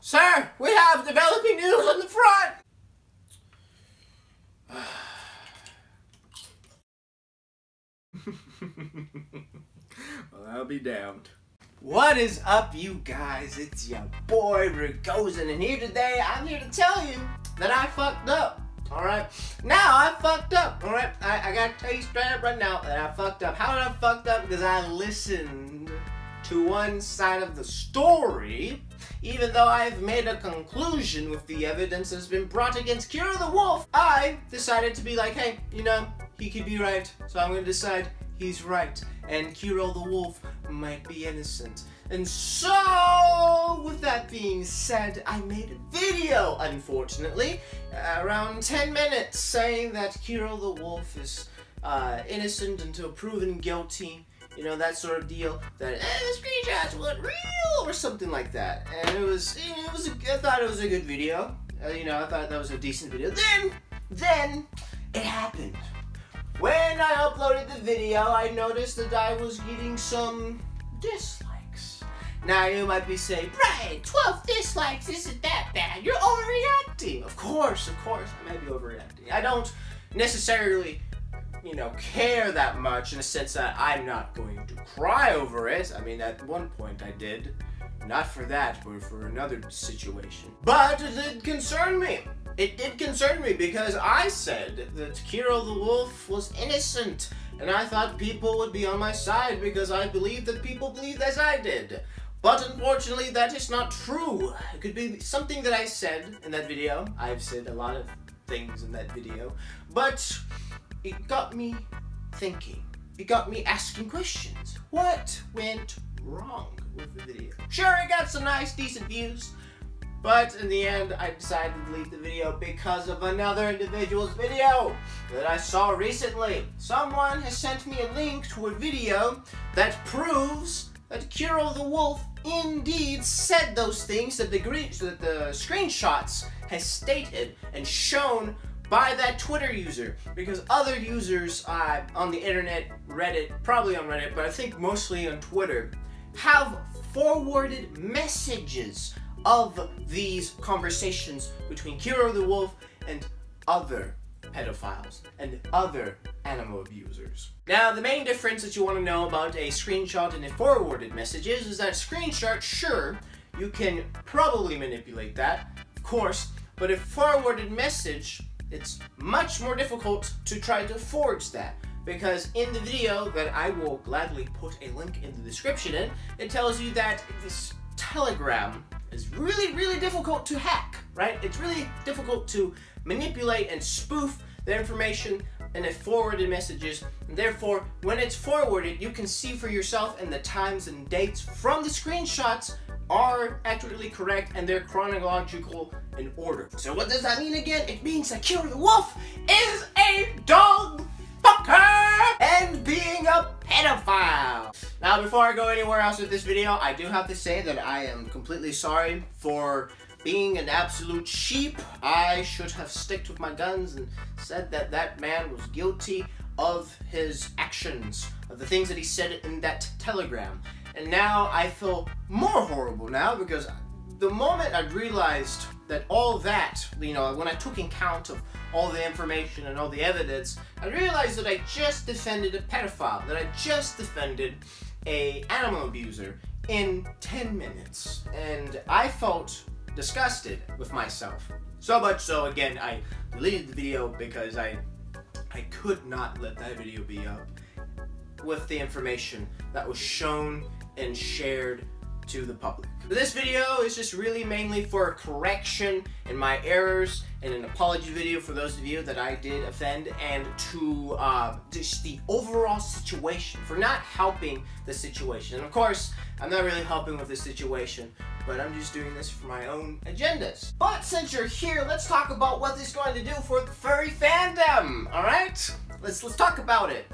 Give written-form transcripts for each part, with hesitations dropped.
Sir, we have developing news on the front! Well, I'll be damned. What is up, you guys? It's your boy Rigozen, and I'm here to tell you that I fucked up. Alright? Now I fucked up. Alright? I gotta tell you straight up right now that I fucked up. How did I fucked up? Because I listened to one side of the story, even though I've made a conclusion with the evidence that's been brought against Kero the Wolf. I decided to be like, hey, you know, he could be right, so I'm gonna decide he's right, and Kero the Wolf might be innocent. And so, with that being said, I made a video, unfortunately, around 10 minutes, saying that Kero the Wolf is innocent until proven guilty. You know, that sort of deal, that the screenshots weren't real, or something like that. And I thought it was a good video. You know, I thought that was a decent video. Then, it happened. When I uploaded the video, I noticed that I was getting some dislikes. Now, you might be saying, Brian, 12 dislikes isn't that bad. You're overreacting. Of course, I might be overreacting. I don't necessarily, you know, care that much in the sense that I'm not going to cry over it. I mean, at one point I did. Not for that, but for another situation. But it did concern me. It did concern me because I said that Kero the Wolf was innocent. And I thought people would be on my side because I believed that people believed as I did. But unfortunately, that is not true. It could be something that I said in that video. I've said a lot of things in that video. But it got me thinking. It got me asking questions. What went wrong with the video? Sure, it got some nice, decent views. But in the end, I decided to delete the video because of another individual's video that I saw recently. Someone has sent me a link to a video that proves that Kero the Wolf indeed said those things that the screenshots has stated and shown by that Twitter user, because other users on the internet, Reddit, probably on Reddit, but I think mostly on Twitter, have forwarded messages of these conversations between Kero the Wolf and other pedophiles and other animal abusers. Now, the main difference that you want to know about a screenshot and a forwarded messages is that screenshot, sure, you can probably manipulate that, of course, but a forwarded message, it's much more difficult to try to forge that, because in the video that I will gladly put a link in the description in, it tells you that this Telegram is really, really difficult to hack, right? It's really difficult to manipulate and spoof the information in the forwarded messages, and therefore, when it's forwarded, you can see for yourself, and the times and dates from the screenshots are accurately correct, and they're chronological in order. So what does that mean again? It means that Kero the Wolf is a dog fucker and being a pedophile. Now, before I go anywhere else with this video, I do have to say that I am completely sorry for being an absolute sheep. I should have stuck with my guns and said that that man was guilty of his actions, of the things that he said in that telegram. And now I feel more horrible now, because the moment I realized that all that, you know, when I took account of all the information and all the evidence, I realized that I just defended a pedophile, that I just defended an animal abuser in 10 minutes. And I felt disgusted with myself. So much so, again, I deleted the video because I could not let that video be up with the information that was shown and shared to the public. This video is just really mainly for a correction in my errors and an apology video for those of you that I did offend, and to just the overall situation, for not helping the situation. And of course, I'm not really helping with the situation, but I'm just doing this for my own agendas. But since you're here, let's talk about what this is going to do for the furry fandom, alright? Let's talk about it.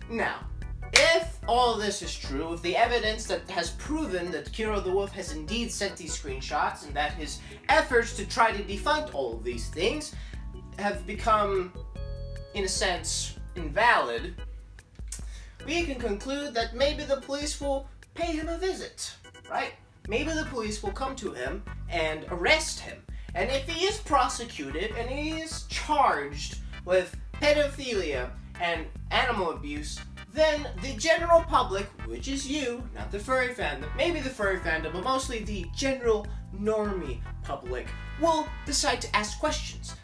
Now, if all this is true, if the evidence that has proven that Kero the Wolf has indeed sent these screenshots, and that his efforts to try to defund all of these things have become, in a sense, invalid, we can conclude that maybe the police will pay him a visit, right? maybe the police will come to him and arrest him. And if he is prosecuted and he is charged with pedophilia and animal abuse, then the general public, which is you, not the furry fandom, maybe the furry fandom, but mostly the general normie public, will decide to ask questions.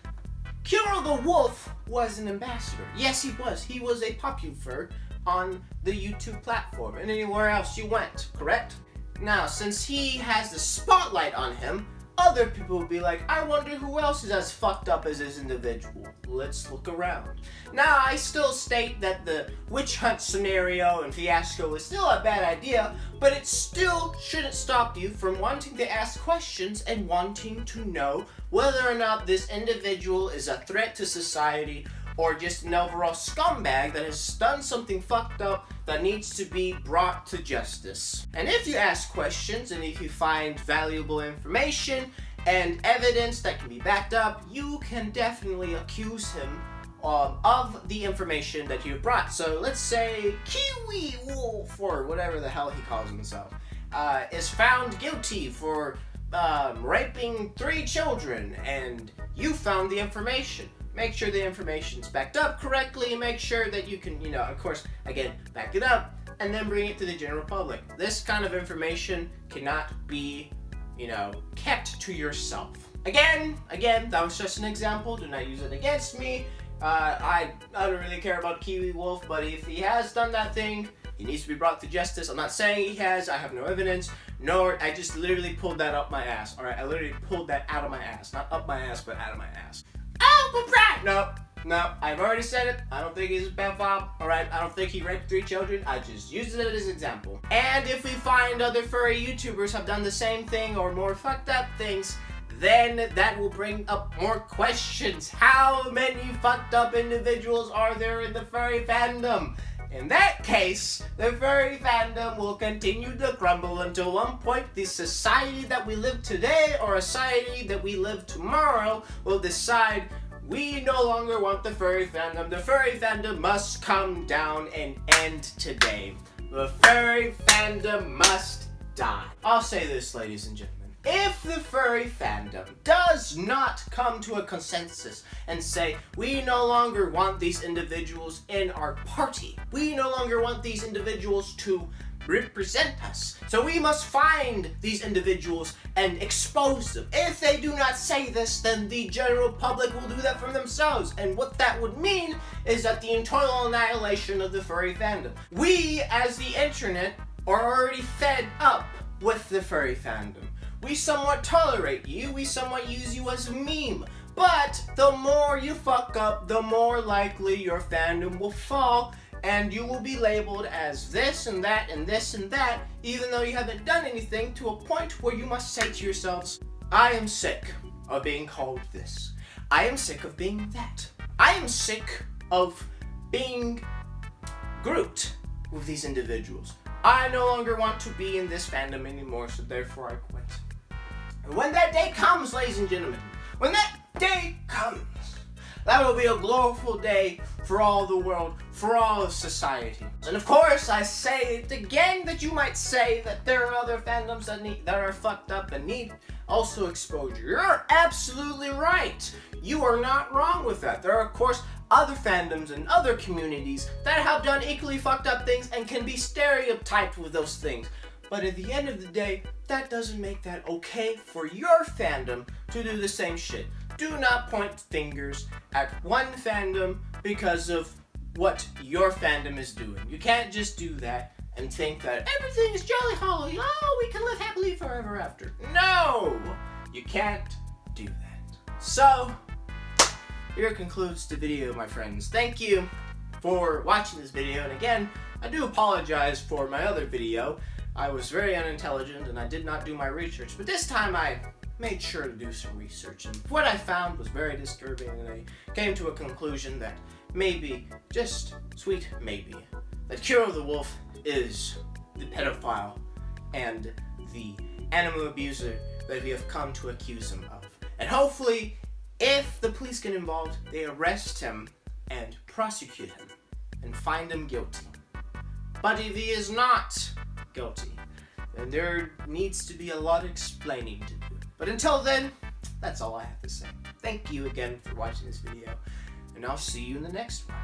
Kero the Wolf was an ambassador. Yes, he was. He was a popular on the YouTube platform and anywhere else you went, correct? Now, since he has the spotlight on him, other people will be like, I wonder who else is as fucked up as this individual. Let's look around. Now, I still state that the witch hunt scenario and fiasco is still a bad idea, but it still shouldn't stop you from wanting to ask questions and wanting to know whether or not this individual is a threat to society or just an overall scumbag that has done something fucked up that needs to be brought to justice. And if you ask questions and if you find valuable information and evidence that can be backed up, you can definitely accuse him of the information that you brought. So let's say Kiwi Wolf, or whatever the hell he calls himself, is found guilty for raping 3 children, and you found the information. Make sure the information's backed up correctly, and make sure that you can, of course, again, back it up, and then bring it to the general public. This kind of information cannot be, kept to yourself. Again, that was just an example. Do not use it against me. I don't really care about Kiwi Wolf, but if he has done that thing, he needs to be brought to justice. I'm not saying he has. I have no evidence. Nor, I just literally pulled that up my ass. Alright, I literally pulled that out of my ass. Not up my ass, but out of my ass. Oh, but no, I've already said it. I don't think he's a pedophile, alright? I don't think he raped 3 children. I just used it as an example. And if we find other furry YouTubers have done the same thing or more fucked up things, then that will bring up more questions. How many fucked up individuals are there in the furry fandom? In that case, the furry fandom will continue to crumble until one point the society that we live today or a society that we live tomorrow will decide we no longer want the furry fandom. The furry fandom must come down and end today. The furry fandom must die. I'll say this, ladies and gentlemen. If the furry fandom does not come to a consensus and say, we no longer want these individuals in our party, we no longer want these individuals to represent us, so we must find these individuals and expose them. If they do not say this, then the general public will do that for themselves, and what that would mean is that the internal annihilation of the furry fandom. We, as the internet, are already fed up with the furry fandom. We somewhat tolerate you, we somewhat use you as a meme, but the more you fuck up, the more likely your fandom will fall, and you will be labeled as this and that and this and that, even though you haven't done anything, to a point where you must say to yourselves, I am sick of being called this. I am sick of being that. I am sick of being grouped with these individuals. I no longer want to be in this fandom anymore, so therefore I quit. And when that day comes, ladies and gentlemen, when that day comes, that will be a glorious day for all the world, for all of society. And of course, I say it again that you might say that there are other fandoms that are fucked up and need also exposure. You're absolutely right. You are not wrong with that. There are, of course, other fandoms and other communities that have done equally fucked up things and can be stereotyped with those things. But at the end of the day, that doesn't make that okay for your fandom to do the same shit. Do not point fingers at one fandom because of what your fandom is doing. You can't just do that and think that everything is jolly holly. Oh, we can live happily forever after. No! You can't do that. So, here concludes the video, my friends. Thank you for watching this video. And again, I do apologize for my other video. I was very unintelligent and I did not do my research, but this time I made sure to do some research, and what I found was very disturbing, and I came to a conclusion that maybe, just sweet maybe, that Kero the Wolf is the pedophile and the animal abuser that we have come to accuse him of. And hopefully, if the police get involved, they arrest him and prosecute him and find him guilty. But if he is not guilty, and there needs to be a lot of explaining to do. But until then, that's all I have to say. Thank you again for watching this video, and I'll see you in the next one.